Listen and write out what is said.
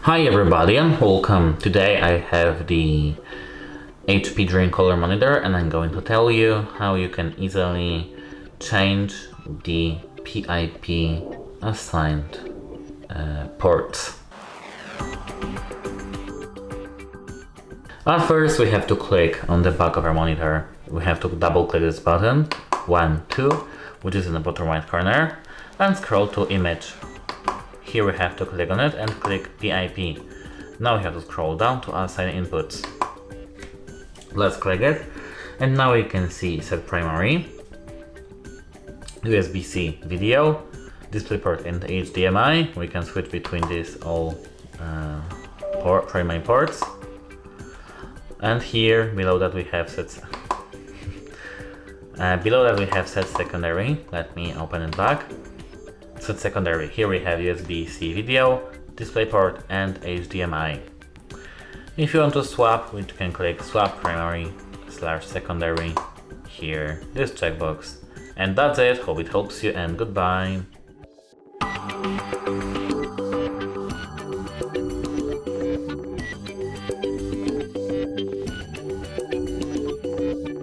Hi everybody and welcome. Today I have the HP DreamColor monitor and I'm going to tell you how you can easily change the PiP assigned ports. At first we have to click on the back of our monitor. We have to double click this button, 1, 2, which is in the bottom right corner, and scroll to Image. Here we have to click on it and click PiP. Now we have to scroll down to assign inputs. Let's click it, and now we can see set primary, USB-C video, DisplayPort and HDMI. We can switch between these all primary ports. And here below that we have set secondary. Let me open it back. Set secondary. Here we have USB-C video, DisplayPort and HDMI. If you want to swap, we can click swap primary/secondary here, this checkbox. And that's it. Hope it helps you and goodbye.